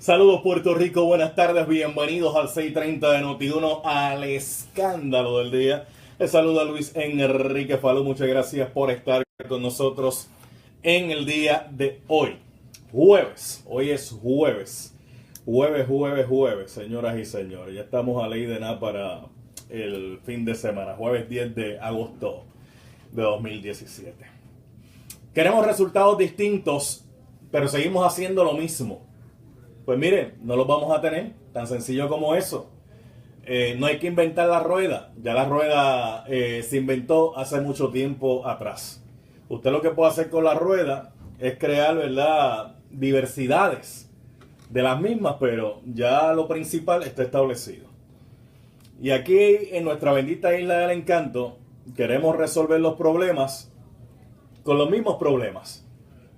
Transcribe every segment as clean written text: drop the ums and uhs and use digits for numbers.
Saludos Puerto Rico, buenas tardes, bienvenidos al 6:30 de Noti1 al escándalo del día. Les saluda Luis Enrique Falú, muchas gracias por estar con nosotros en el día de hoy. Jueves, hoy es jueves, señoras y señores. Ya estamos a ley de nada para el fin de semana, jueves 10 de agosto de 2017. Queremos resultados distintos, pero seguimos haciendo lo mismo. Pues miren, no los vamos a tener, tan sencillo como eso. No hay que inventar la rueda, ya la rueda se inventó hace mucho tiempo atrás. Usted lo que puede hacer con la rueda es crear, ¿verdad?, diversidades de las mismas, pero ya lo principal está establecido. Y aquí en nuestra bendita isla del encanto queremos resolver los problemas con los mismos problemas.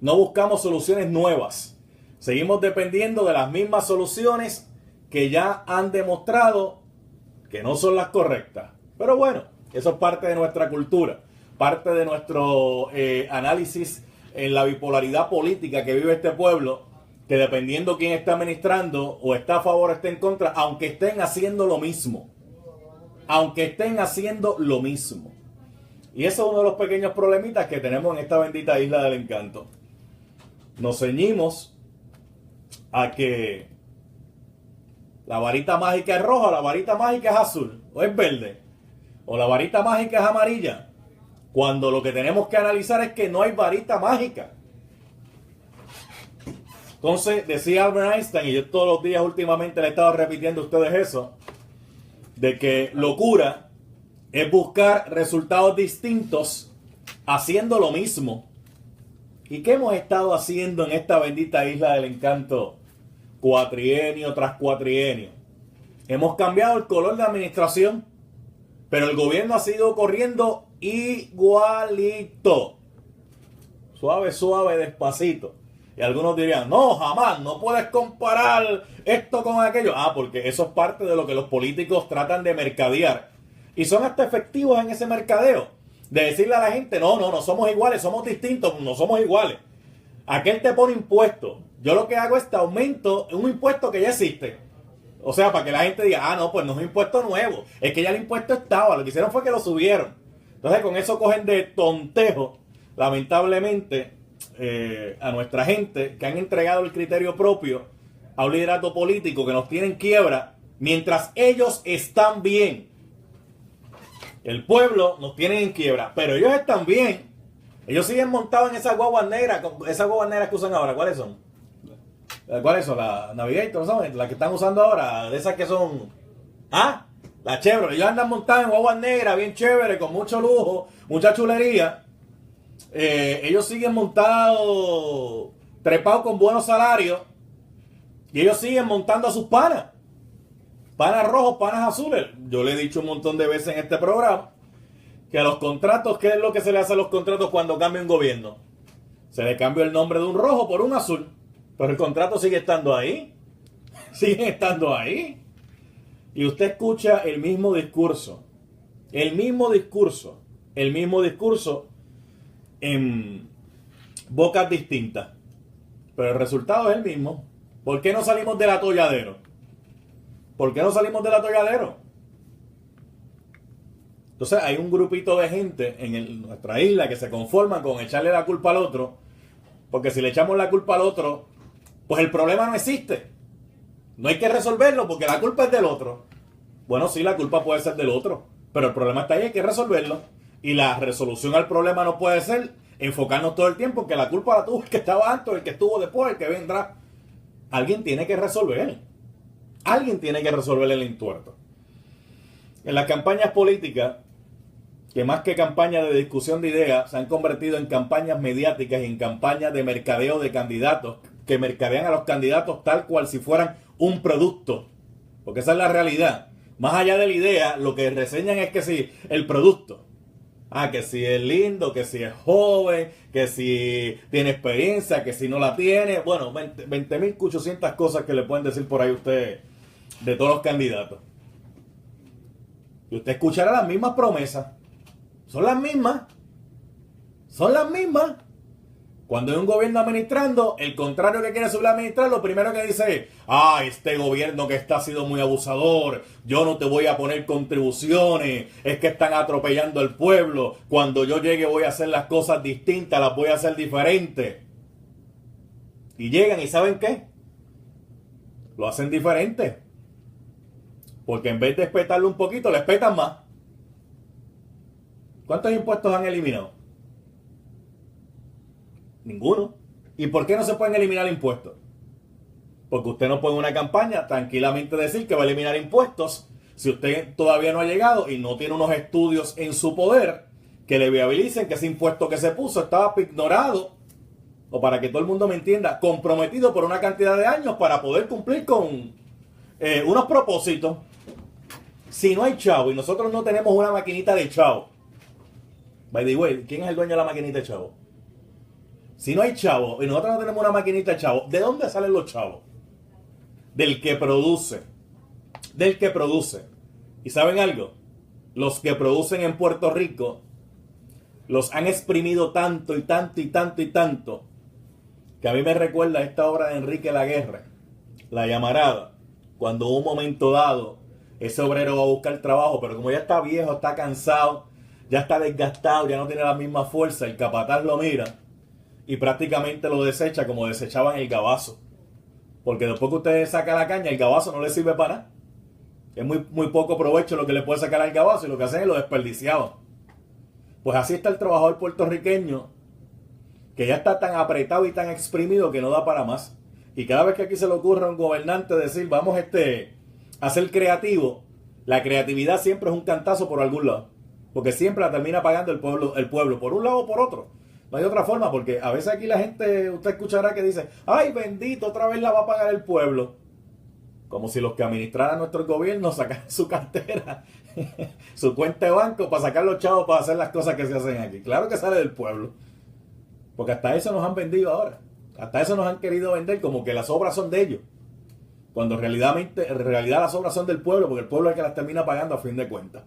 No buscamos soluciones nuevas. Seguimos dependiendo de las mismas soluciones que ya han demostrado que no son las correctas. Pero bueno, eso es parte de nuestra cultura, parte de nuestro análisis en la bipolaridad política que vive este pueblo, que dependiendo quién está administrando, o está a favor o está en contra, aunque estén haciendo lo mismo. Aunque estén haciendo lo mismo. Y eso es uno de los pequeños problemitas que tenemos en esta bendita isla del encanto. Nos ceñimos a que la varita mágica es roja, la varita mágica es azul, o es verde, o la varita mágica es amarilla, cuando lo que tenemos que analizar es que no hay varita mágica. Entonces, decía Albert Einstein, y yo todos los días últimamente le he estado repitiendo a ustedes eso, de que locura es buscar resultados distintos haciendo lo mismo. ¿Y qué hemos estado haciendo en esta bendita isla del encanto cuatrienio tras cuatrienio? Hemos cambiado el color de administración, pero el gobierno ha seguido corriendo igualito. Suave, suave, despacito. Y algunos dirían, no, jamás, no puedes comparar esto con aquello. Porque eso es parte de lo que los políticos tratan de mercadear. Y son hasta efectivos en ese mercadeo. De decirle a la gente, no somos iguales, somos distintos, no somos iguales. Aquel te pone impuestos. Yo lo que hago es te aumento un impuesto que ya existe. O sea, para que la gente diga, no, pues no es un impuesto nuevo. Es que ya el impuesto estaba, lo que hicieron fue que lo subieron. Entonces con eso cogen de tontejo, lamentablemente, a nuestra gente que han entregado el criterio propio a un liderato político que nos tiene en quiebra mientras ellos están bien. El pueblo nos tiene en quiebra, pero ellos están bien. Ellos siguen montados en esas guaguas negras que usan ahora. ¿Cuáles son? ¿Cuáles son? La Navigator, ¿sabes? Las que están usando ahora, de esas que son... La Chevrolet. Ellos andan montados en guaguas negras, bien chévere, con mucho lujo, mucha chulería. Ellos siguen montados, trepados con buenos salarios. Y ellos siguen montando a sus panas. Panas rojos, panas azules. Yo le he dicho un montón de veces en este programa que a los contratos, ¿qué es lo que se le hace a los contratos cuando cambia un gobierno? Se le cambia el nombre de un rojo por un azul. Pero el contrato sigue estando ahí. Sigue estando ahí. Y usted escucha el mismo discurso. El mismo discurso en bocas distintas. Pero el resultado es el mismo. ¿Por qué no salimos del atolladero? ¿Por qué no salimos del atolladero? Entonces hay un grupito de gente en nuestra isla que se conforman con echarle la culpa al otro, porque si le echamos la culpa al otro, pues el problema no existe. No hay que resolverlo porque la culpa es del otro. Bueno, sí, la culpa puede ser del otro, pero el problema está ahí, hay que resolverlo. Y la resolución al problema no puede ser enfocarnos todo el tiempo en que la culpa la tuvo el que estaba antes, el que estuvo después, el que vendrá. Alguien tiene que resolver. Alguien tiene que resolver el entuerto. En las campañas políticas, que más que campañas de discusión de ideas, se han convertido en campañas mediáticas y en campañas de mercadeo de candidatos, que mercadean a los candidatos tal cual si fueran un producto. Porque esa es la realidad. Más allá de la idea, lo que reseñan es que si el producto. Que si es lindo, que si es joven, que si tiene experiencia, que si no la tiene. Bueno, 20.800 cosas que le pueden decir por ahí a usted de todos los candidatos. Y usted escuchará las mismas promesas. Son las mismas. Cuando hay un gobierno administrando, el contrario que quiere subir a administrar, lo primero que dice es, este gobierno que ha sido muy abusador, yo no te voy a poner contribuciones, es que están atropellando al pueblo, cuando yo llegue voy a hacer las cosas distintas, las voy a hacer diferentes. Y llegan y ¿saben qué? Lo hacen diferente. Porque en vez de espetarle un poquito, le espetan más. ¿Cuántos impuestos han eliminado? Ninguno. ¿Y por qué no se pueden eliminar impuestos? Porque usted no puede en una campaña tranquilamente decir que va a eliminar impuestos si usted todavía no ha llegado y no tiene unos estudios en su poder que le viabilicen que ese impuesto que se puso estaba ignorado, o para que todo el mundo me entienda, comprometido por una cantidad de años para poder cumplir con unos propósitos. Si no hay chavo y nosotros no tenemos una maquinita de chavo, by the way, ¿quién es el dueño de la maquinita de chavo? Si no hay chavo y nosotros no tenemos una maquinita de chavo, ¿de dónde salen los chavos? Del que produce. Del que produce. ¿Y saben algo? Los que producen en Puerto Rico los han exprimido tanto y tanto y tanto y tanto que a mí me recuerda esta obra de Enrique Laguerre, La Llamarada, cuando en un momento dado ese obrero va a buscar trabajo, pero como ya está viejo, está cansado, ya está desgastado, ya no tiene la misma fuerza, el capataz lo mira y prácticamente lo desecha como desechaban el gabazo. Porque después que usted saca la caña, el gabazo no le sirve para nada. Es muy poco provecho lo que le puede sacar al gabazo y lo que hacen es lo desperdiciado. Pues así está el trabajador puertorriqueño, que ya está tan apretado y tan exprimido que no da para más. Y cada vez que aquí se le ocurre a un gobernante decir vamos a ser creativo, la creatividad siempre es un cantazo por algún lado. Porque siempre la termina pagando el pueblo, por un lado o por otro. No hay otra forma, porque a veces aquí la gente, usted escuchará que dice, ay bendito, otra vez la va a pagar el pueblo. Como si los que administraran nuestro gobierno sacaran su cartera, su cuenta de banco para sacar los chavos para hacer las cosas que se hacen aquí. Claro que sale del pueblo. Porque hasta eso nos han vendido ahora. Hasta eso nos han querido vender como que las obras son de ellos. Cuando en realidad las obras son del pueblo, porque el pueblo es el que las termina pagando a fin de cuentas.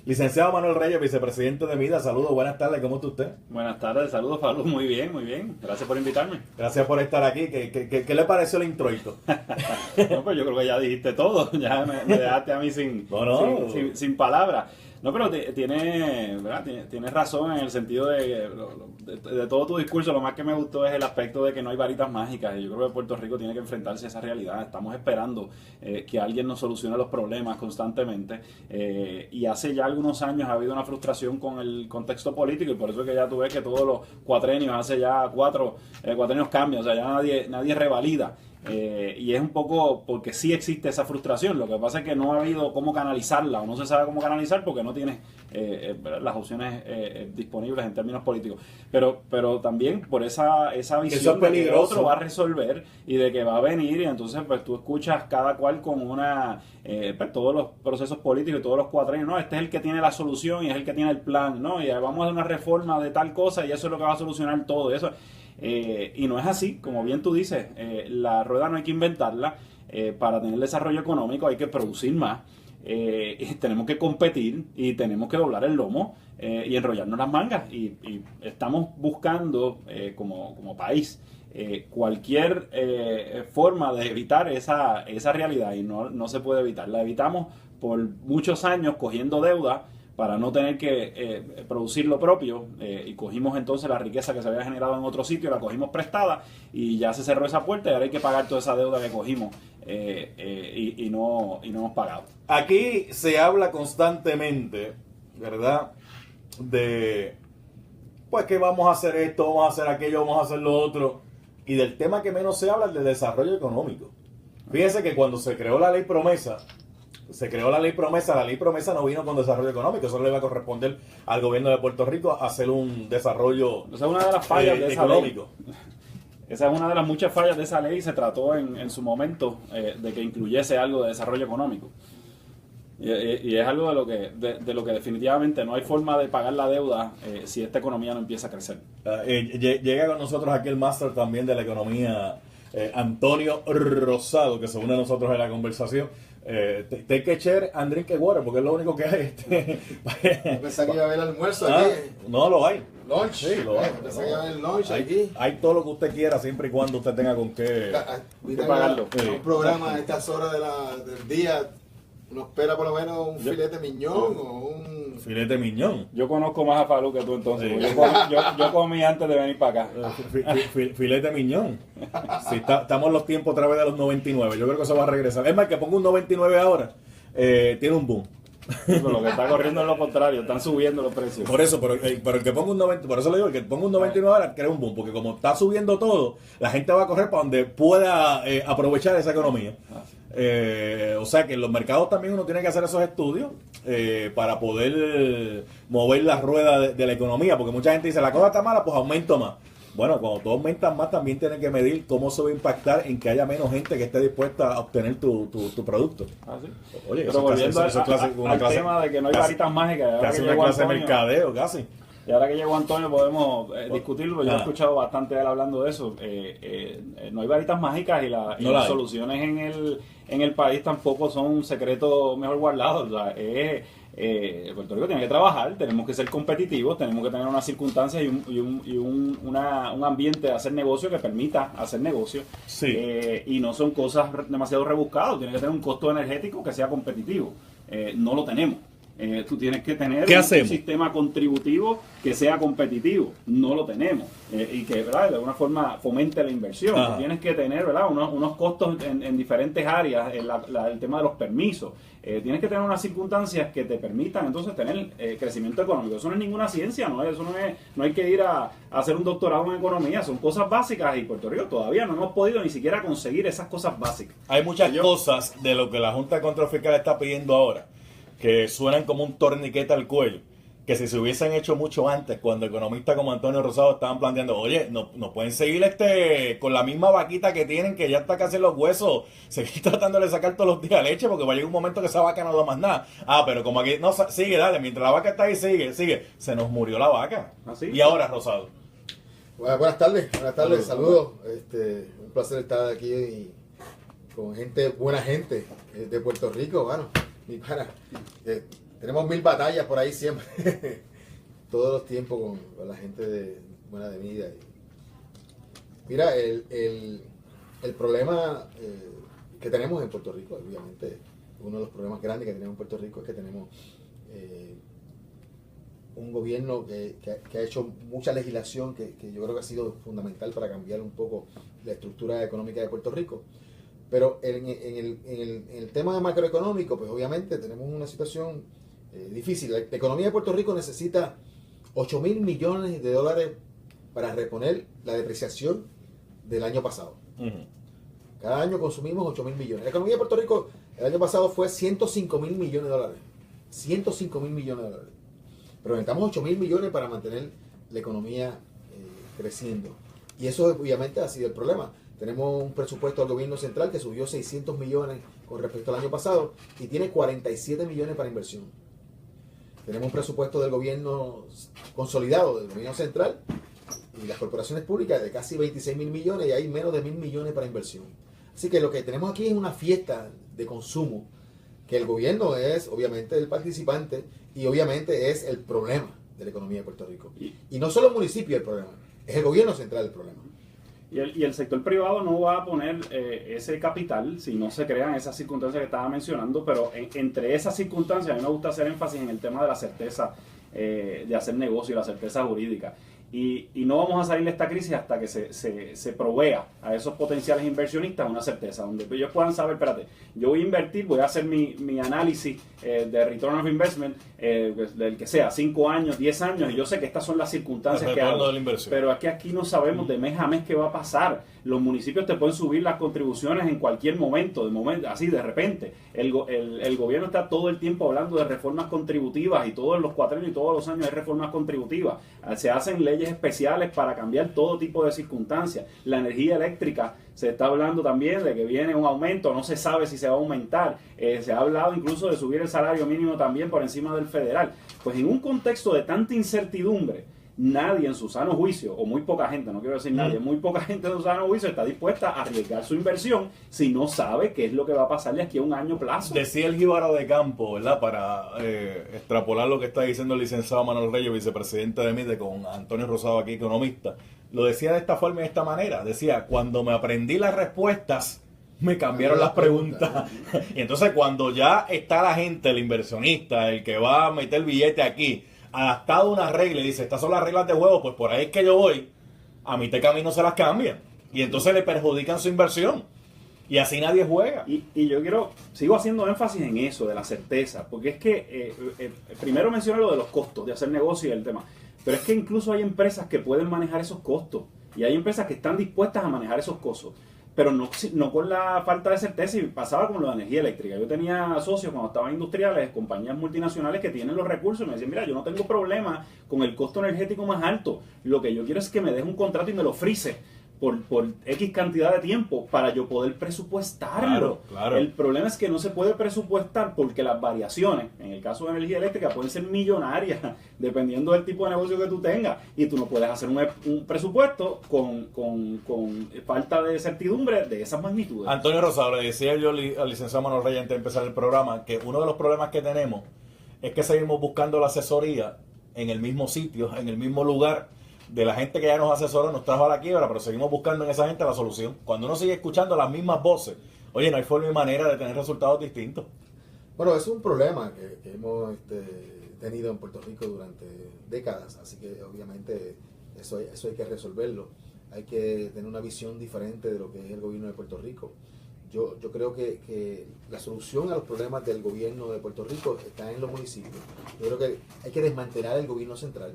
Licenciado Manuel Reyes, vicepresidente de MIDA, saludos, buenas tardes, ¿cómo está usted? Buenas tardes, saludos Pablo, muy bien, gracias por invitarme. Gracias por estar aquí, ¿qué le pareció el introito? No, pues yo creo que ya dijiste todo, ya me dejaste a mí sin palabras. No, pero tienes razón en el sentido de todo tu discurso. Lo más que me gustó es el aspecto de que no hay varitas mágicas. Yo creo que Puerto Rico tiene que enfrentarse a esa realidad. Estamos esperando que alguien nos solucione los problemas constantemente. Y hace ya algunos años ha habido una frustración con el contexto político, y por eso es que ya tú ves que todos los cuatrenios, hace ya cuatro cuatrenios cambian, o sea, ya nadie revalida. Y es un poco porque sí existe esa frustración. Lo que pasa es que no ha habido cómo canalizarla, o no se sabe cómo canalizar porque no tienes las opciones disponibles en términos políticos. Pero también por esa visión de que el otro va a resolver y de que va a venir, y entonces pues tú escuchas cada cual con pues, todos los procesos políticos y todos los cuatrenios, no, este es el que tiene la solución y es el que tiene el plan, ¿no? Y vamos a hacer una reforma de tal cosa y eso es lo que va a solucionar todo eso. Y no es así, como bien tú dices, la rueda no hay que inventarla. Para tener desarrollo económico hay que producir más, tenemos que competir y tenemos que doblar el lomo y enrollarnos las mangas, y estamos buscando como país cualquier forma de evitar esa realidad, y no se puede evitar. La evitamos por muchos años cogiendo deuda para no tener que producir lo propio, y cogimos entonces la riqueza que se había generado en otro sitio, la cogimos prestada y ya se cerró esa puerta, y ahora hay que pagar toda esa deuda que cogimos y no hemos pagado. Aquí se habla constantemente, ¿verdad? De pues que vamos a hacer esto, vamos a hacer aquello, vamos a hacer lo otro, y del tema que menos se habla es de desarrollo económico. Fíjense que cuando se creó la ley promesa, la ley promesa no vino con desarrollo económico, eso le iba a corresponder al gobierno de Puerto Rico hacer un desarrollo esa es una de las fallas de esa económico. Ley. Esa es una de las muchas fallas de esa ley, y se trató en su momento de que incluyese algo de desarrollo económico. Y es algo de lo que definitivamente no hay forma de pagar la deuda si esta economía no empieza a crecer. Llega con nosotros aquí el máster también de la economía, Antonio Rosado, que se une a nosotros en la conversación. Take a chair and drink a water, porque es lo único que hay. Pensé que iba a haber almuerzo aquí. No lo hay. lunch. Sí, el lunch aquí. Hay todo lo que usted quiera siempre y cuando usted tenga con qué pagarlo. Un programa a estas horas del día nos espera por lo menos un filete miñón o un... Filete miñón. Yo conozco más a Falú que tú entonces. Sí. Yo comí antes de venir para acá. Filete miñón. Sí, estamos en los tiempos otra vez de los 99. Yo creo que eso va a regresar. Es más, que ponga un 99 ahora. Tiene un boom. Pero lo que está corriendo es lo contrario, están subiendo los precios. Por eso, pero el que ponga un 90, por eso le digo, el que ponga un 99 ahora crea un boom, porque como está subiendo todo, la gente va a correr para donde pueda aprovechar esa economía. O sea que en los mercados también uno tiene que hacer esos estudios para poder mover la rueda de la economía, porque mucha gente dice, la cosa está mala, pues aumento más. Bueno, cuando tú aumentas más, también tienes que medir cómo se va a impactar en que haya menos gente que esté dispuesta a obtener tu producto. ¿Sí? Oye, pero volviendo al tema de que no hay varitas mágicas. Casi una clase de mercadeo, casi. Y ahora que llegó Antonio podemos discutirlo, yo he escuchado bastante de él hablando de eso. No hay varitas mágicas y las soluciones en el país tampoco son un secreto mejor guardado. O sea, Puerto Rico tiene que trabajar, tenemos que ser competitivos, tenemos que tener unas circunstancias y un ambiente de hacer negocio que permita hacer negocio. Sí. Y no son cosas demasiado rebuscadas, tiene que tener un costo energético que sea competitivo. No lo tenemos. Tú tienes que tener un sistema contributivo que sea competitivo. No lo tenemos. Y que, ¿verdad?, de alguna forma fomente la inversión. Tú tienes que tener, ¿verdad?, unos costos en diferentes áreas, el tema de los permisos. Tienes que tener unas circunstancias que te permitan entonces tener crecimiento económico. Eso no es ninguna ciencia, no hay que ir a hacer un doctorado en economía. Son cosas básicas y Puerto Rico todavía no hemos podido ni siquiera conseguir esas cosas básicas. Hay muchas cosas de lo que la Junta de Control Fiscal está pidiendo ahora que suenan como un torniquete al cuello, que si se hubiesen hecho mucho antes, cuando economistas como Antonio Rosado estaban planteando, oye, no pueden seguir con la misma vaquita que tienen, que ya está casi en los huesos, seguir tratando de sacar todos los días leche, porque va a llegar un momento que esa vaca no da más nada. Pero como aquí, no, sigue, dale, mientras la vaca está ahí, sigue, se nos murió la vaca. ¿Ah, sí? Y ahora, Rosado. Buenas tardes, saludos. Un placer estar aquí con buena gente de Puerto Rico, bueno. Mi pana, tenemos 1000 batallas por ahí siempre, todos los tiempos con la gente buena de vida. Mira, el problema que tenemos en Puerto Rico, obviamente, uno de los problemas grandes que tenemos en Puerto Rico es que tenemos un gobierno que ha hecho mucha legislación que yo creo que ha sido fundamental para cambiar un poco la estructura económica de Puerto Rico. Pero en el tema macroeconómico, pues obviamente tenemos una situación difícil. La economía de Puerto Rico necesita $8,000 millones para reponer la depreciación del año pasado. Cada año consumimos $8,000 millones. La economía de Puerto Rico el año pasado fue $105,000 millones. $105,000 millones. Pero necesitamos $8,000 millones para mantener la economía creciendo. Y eso obviamente ha sido el problema. Tenemos un presupuesto del gobierno central que subió 600 millones con respecto al año pasado y tiene 47 millones para inversión. Tenemos un presupuesto del gobierno consolidado, del gobierno central y las corporaciones públicas de casi 26,000 millones y hay menos de 1,000 millones para inversión. Así que lo que tenemos aquí es una fiesta de consumo que el gobierno es obviamente el participante y obviamente es el problema de la economía de Puerto Rico. Y no solo el municipio el problema, es el gobierno central el problema. Y el sector privado no va a poner ese capital si no se crean esas circunstancias que estaba mencionando, pero entre esas circunstancias a mí me gusta hacer énfasis en el tema de la certeza de hacer negocio y la certeza jurídica. Y no vamos a salir de esta crisis hasta que se provea a esos potenciales inversionistas una certeza, donde ellos puedan saber, espérate, yo voy a invertir, voy a hacer mi análisis de return of investment, del que sea, 5 años, 10 años, y yo sé que estas son las circunstancias que hago, pero es que aquí no sabemos de mes a mes qué va a pasar. Los municipios te pueden subir las contribuciones en cualquier momento, así de repente. El gobierno está todo el tiempo hablando de reformas contributivas y todos los cuatrienios y todos los años hay reformas contributivas. Se hacen leyes especiales para cambiar todo tipo de circunstancias. La energía eléctrica, se está hablando también de que viene un aumento, no se sabe si se va a aumentar. Se ha hablado incluso de subir el salario mínimo también por encima del federal. Pues en un contexto de tanta incertidumbre, nadie en su sano juicio, o muy poca gente, no quiero decir nadie, muy poca gente en su sano juicio está dispuesta a arriesgar su inversión si no sabe qué es lo que va a pasar de aquí a un año plazo. Decía el jíbaro de campo, ¿verdad? Para extrapolar lo que está diciendo el licenciado Manuel Reyes, vicepresidente de MIDE, con Antonio Rosado aquí, economista. Lo decía de esta forma y de esta manera. Decía, cuando me aprendí las respuestas, me cambiaron las preguntas. Y entonces cuando ya está la gente, el inversionista, el que va a meter el billete aquí, adaptado a una regla y dice, estas son las reglas de juego, pues por ahí es que yo voy, a mitad de camino se las cambian. Y entonces le perjudican su inversión. Y así nadie juega. Y yo sigo haciendo énfasis en eso, de la certeza, porque es que, primero mencioné lo de los costos, de hacer negocio y el tema, pero es que incluso hay empresas que pueden manejar esos costos, y hay empresas que están dispuestas a manejar esos costos, pero no con la falta de certeza. Y pasaba con lo de energía eléctrica. Yo tenía socios cuando estaban industriales, compañías multinacionales que tienen los recursos, y me decían, mira, yo no tengo problema con el costo energético más alto, lo que yo quiero es que me deje un contrato y me lo freeze por X cantidad de tiempo para yo poder presupuestarlo. Claro. El problema es que no se puede presupuestar porque las variaciones, en el caso de energía eléctrica, pueden ser millonarias dependiendo del tipo de negocio que tú tengas, y tú no puedes hacer un presupuesto con falta de certidumbre de esas magnitudes. Antonio Rosado, le decía yo al licenciado Manuel Reyes antes de empezar el programa que uno de los problemas que tenemos es que seguimos buscando la asesoría en el mismo sitio, en el mismo lugar, de la gente que ya nos asesoró, nos trajo a la quiebra, pero seguimos buscando en esa gente la solución. Cuando uno sigue escuchando las mismas voces, oye, no hay forma y manera de tener resultados distintos. Bueno, es un problema que hemos tenido en Puerto Rico durante décadas, así que obviamente eso hay que resolverlo. Hay que tener una visión diferente de lo que es el gobierno de Puerto Rico. Yo creo que la solución a los problemas del gobierno de Puerto Rico está en los municipios. Yo creo que hay que desmantelar el gobierno central.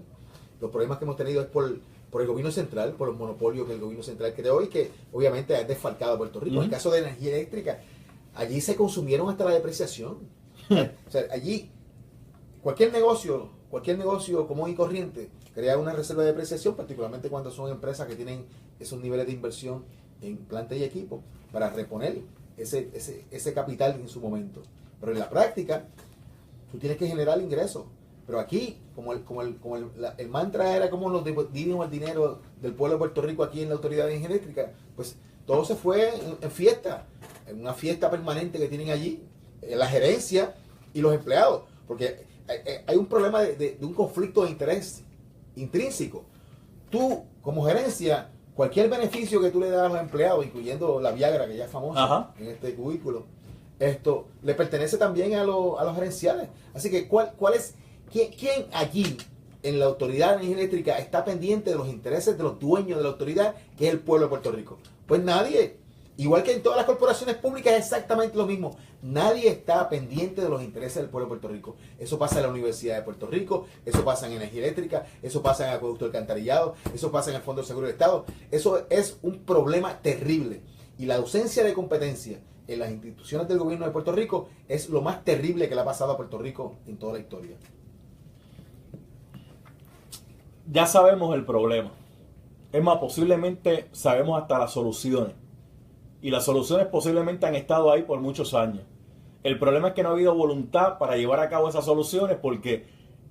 Los problemas que hemos tenido es por el gobierno central, por los monopolios que el gobierno central creó y que obviamente ha desfalcado a Puerto Rico. En el caso de energía eléctrica, allí se consumieron hasta la depreciación. O sea, allí cualquier negocio común y corriente crea una reserva de depreciación, particularmente cuando son empresas que tienen esos niveles de inversión en planta y equipo para reponer ese capital en su momento. Pero en la práctica, tú tienes que generar ingresos. Pero aquí, como el mantra era cómo nos dividimos el dinero del pueblo de Puerto Rico aquí en la Autoridad de Energía Eléctrica, pues todo se fue en fiesta, en una fiesta permanente que tienen allí, la gerencia y los empleados, porque hay un problema de un conflicto de interés intrínseco. Tú, como gerencia, cualquier beneficio que tú le das a los empleados, incluyendo la Viagra, que ya es famosa en este cubículo, esto le pertenece también a los gerenciales. Así que, ¿quién aquí en la Autoridad de Energía Eléctrica está pendiente de los intereses de los dueños de la autoridad, que es el pueblo de Puerto Rico? Pues nadie. Igual que en todas las corporaciones públicas es exactamente lo mismo. Nadie está pendiente de los intereses del pueblo de Puerto Rico. Eso pasa en la Universidad de Puerto Rico, eso pasa en energía eléctrica, eso pasa en el acueducto alcantarillado, eso pasa en el Fondo de Seguro del Estado. Eso es un problema terrible. Y la ausencia de competencia en las instituciones del gobierno de Puerto Rico es lo más terrible que le ha pasado a Puerto Rico en toda la historia. Ya sabemos el problema. Es más, posiblemente sabemos hasta las soluciones. Y las soluciones posiblemente han estado ahí por muchos años. El problema es que no ha habido voluntad para llevar a cabo esas soluciones, porque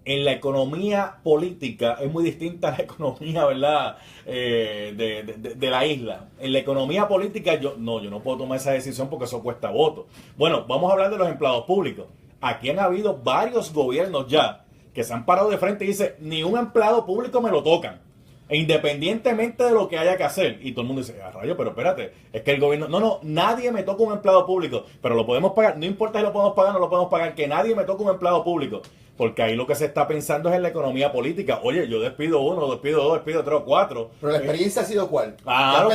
en la economía política es muy distinta a la economía, ¿verdad?, de la isla. En la economía política yo no puedo tomar esa decisión porque eso cuesta votos. Bueno, vamos a hablar de los empleados públicos. Aquí han habido varios gobiernos ya que se han parado de frente y dicen, ni un empleado público me lo tocan, independientemente de lo que haya que hacer. Y todo el mundo dice, rayo, pero espérate, es que el gobierno, no, nadie me toca un empleado público, pero lo podemos pagar, no importa si lo podemos pagar o no lo podemos pagar, que nadie me toque un empleado público, porque ahí lo que se está pensando es en la economía política. Oye, yo despido uno, despido dos, despido tres o cuatro. Pero la experiencia ha sido ¿cuál? Claro,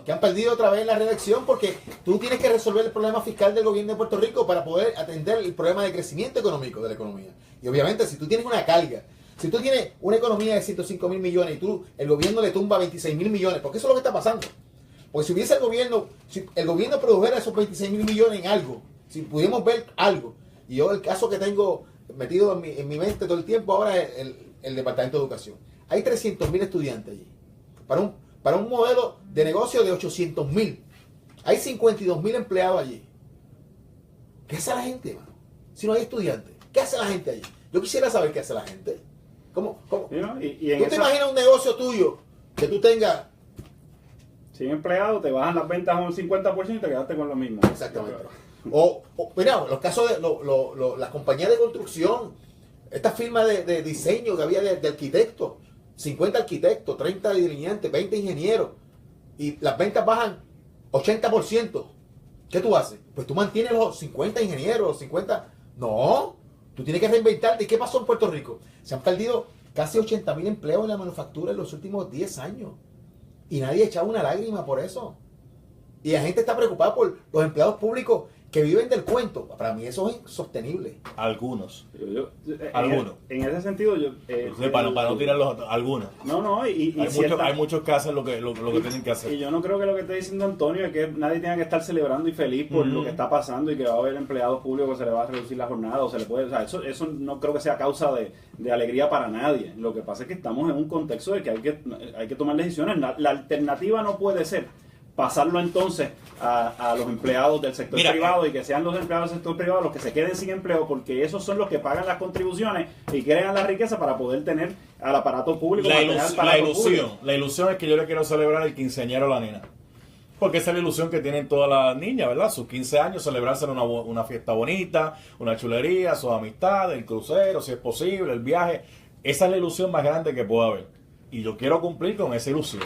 que han perdido otra vez la reelección, porque tú tienes que resolver el problema fiscal del gobierno de Puerto Rico para poder atender el problema de crecimiento económico de la economía. Y obviamente si tú tienes una carga, si tú tienes una economía de 105 mil millones y el gobierno le tumba 26 mil millones, porque eso es lo que está pasando. Porque si hubiese si el gobierno produjera esos 26 mil millones en algo, si pudiéramos ver algo, y yo el caso que tengo metido en mi mente todo el tiempo ahora es el Departamento de Educación. Hay 300.000 estudiantes allí, para un modelo de negocio de 800.000. Hay 52.000 empleados allí. ¿Qué hace la gente, mano? Si no hay estudiantes, ¿qué hace la gente allí? Yo quisiera saber qué hace la gente. ¿Cómo? Sí, ¿no? ¿Tú te imaginas un negocio tuyo que tú tengas 100 empleados, te bajan las ventas a un 50% y te quedaste con lo mismo? exactamente? O mira, los casos de las compañías de construcción, esta firma de diseño que había de arquitectos, 50 arquitectos, 30 delineantes, 20 ingenieros, y las ventas bajan 80%. ¿Qué tú haces? Pues tú mantienes los 50 ingenieros, los 50... No, tú tienes que reinventarte. ¿Y qué pasó en Puerto Rico? Se han perdido casi 80,000 empleos en la manufactura en los últimos 10 años. Y nadie ha echado una lágrima por eso. Y la gente está preocupada por los empleados públicos que viven del cuento. Para mí eso es insostenible. Algunos. Algunos. En ese sentido, yo... para no tirar los otros, algunos. No, Hay muchos que hacen lo que tienen que hacer. Y yo no creo que lo que está diciendo Antonio es que nadie tenga que estar celebrando y feliz por lo que está pasando y que va a haber empleados públicos que se le va a reducir la jornada o se le puede... O sea, eso no creo que sea causa de alegría para nadie. Lo que pasa es que estamos en un contexto de que hay que tomar decisiones. La alternativa no puede ser pasarlo entonces a los empleados del sector privado y que sean los empleados del sector privado los que se queden sin empleo, porque esos son los que pagan las contribuciones y crean la riqueza para poder tener al aparato público. La ilusión es que yo le quiero celebrar el quinceañero a la nena, porque esa es la ilusión que tienen todas las niñas, ¿verdad? Sus 15 años, celebrarse una fiesta bonita, una chulería, sus amistades, el crucero, si es posible, el viaje. Esa es la ilusión más grande que pueda haber, y yo quiero cumplir con esa ilusión.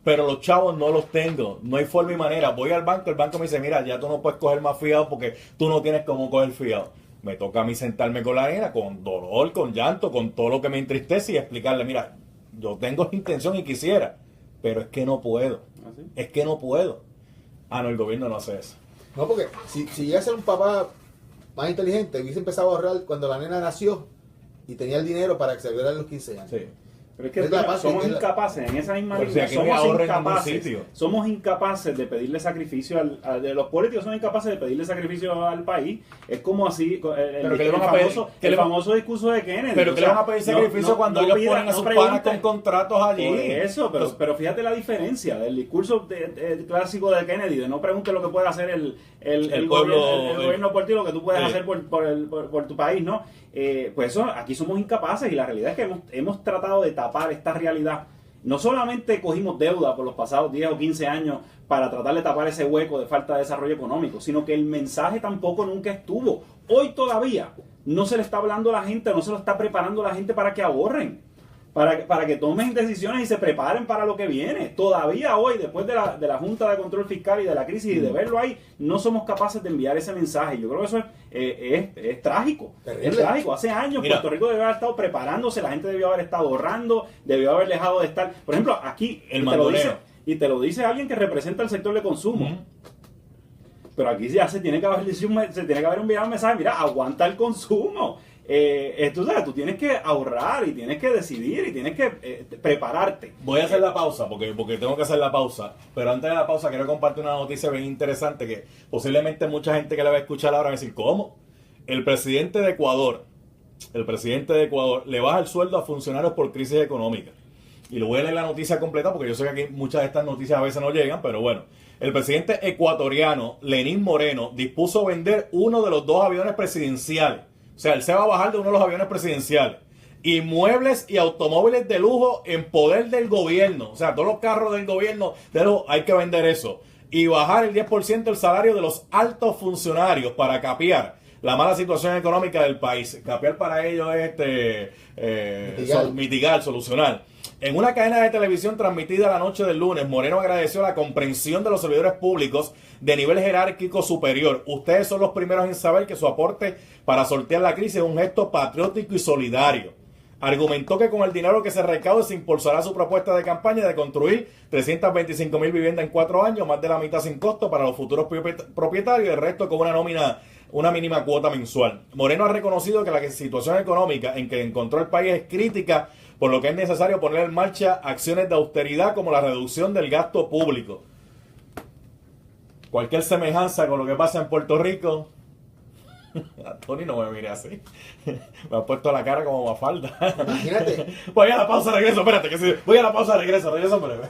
Pero los chavos no los tengo, no hay forma y manera. Voy al banco, el banco me dice, mira, ya tú no puedes coger más fiado porque tú no tienes cómo coger fiado. Me toca a mí sentarme con la nena, con dolor, con llanto, con todo lo que me entristece y explicarle, mira, yo tengo intención y quisiera, pero es que no puedo. ¿Ah, sí? Es que no puedo. Ah, no, el gobierno no hace eso. No, porque si llega a ser un papá más inteligente, hubiese empezado a ahorrar cuando la nena nació y tenía el dinero para celebrar los 15 años. Sí. Pero es que somos incapaces, en esa misma línea, somos incapaces de pedirle sacrificio de los políticos son incapaces de pedirle sacrificio al país. Es como así el famoso discurso de Kennedy. Pero que le van a pedir sacrificio cuando ellos ponen a sus panas con contratos allí. Por eso, pero fíjate la diferencia del discurso clásico de Kennedy, de no pregunte lo que puede hacer el gobierno por ti, lo que tú puedes hacer por tu país, ¿no? Pues eso, aquí somos incapaces y la realidad es que hemos tratado de tapar esta realidad. No solamente cogimos deuda por los pasados 10 o 15 años para tratar de tapar ese hueco de falta de desarrollo económico, sino que el mensaje tampoco nunca estuvo. Hoy todavía no se le está hablando a la gente, no se lo está preparando a la gente para que ahorren, para que tomen decisiones y se preparen para lo que viene. Todavía hoy, después de la Junta de Control Fiscal y de la crisis y de verlo ahí, no somos capaces de enviar ese mensaje. Yo creo que eso es trágico. Terrible. Es trágico. Hace años Puerto Rico debió haber estado preparándose, la gente debió haber estado ahorrando, debió haber dejado de estar... Por ejemplo, aquí te lo dice alguien que representa el sector de consumo. Pero aquí ya se tiene que haber enviado un mensaje, mira, aguanta el consumo. Tú tienes que ahorrar y tienes que decidir y tienes que prepararte. Voy a hacer la pausa porque tengo que hacer la pausa, pero antes de la pausa quiero compartir una noticia bien interesante que posiblemente mucha gente que la va a escuchar ahora va a decir, ¿cómo? El presidente de Ecuador le baja el sueldo a funcionarios por crisis económica. Y lo voy a leer la noticia completa porque yo sé que aquí muchas de estas noticias a veces no llegan, pero bueno. El presidente ecuatoriano Lenín Moreno dispuso vender uno de los 2 aviones presidenciales. O sea, él se va a bajar de uno de los aviones presidenciales. Inmuebles y automóviles de lujo en poder del gobierno. O sea, todos los carros del gobierno, hay que vender eso. Y bajar el 10% el salario de los altos funcionarios para capear la mala situación económica del país. Capear para ellos es mitigar, solucionar. En una cadena de televisión transmitida la noche del lunes, Moreno agradeció la comprensión de los servidores públicos de nivel jerárquico superior. Ustedes son los primeros en saber que su aporte para sortear la crisis es un gesto patriótico y solidario. Argumentó que con el dinero que se recaude se impulsará su propuesta de campaña de construir 325,000 viviendas en 4 años, más de la mitad sin costo para los futuros propietarios y el resto con una mínima cuota mensual. Moreno ha reconocido que la situación económica en que encontró el país es crítica, por lo que es necesario poner en marcha acciones de austeridad como la reducción del gasto público. Cualquier semejanza con lo que pasa en Puerto Rico, Tony no me mire así, me ha puesto la cara como Mafalda. Imagínate. Voy a la pausa, regreso, espérate, voy a la pausa, regreso, breve.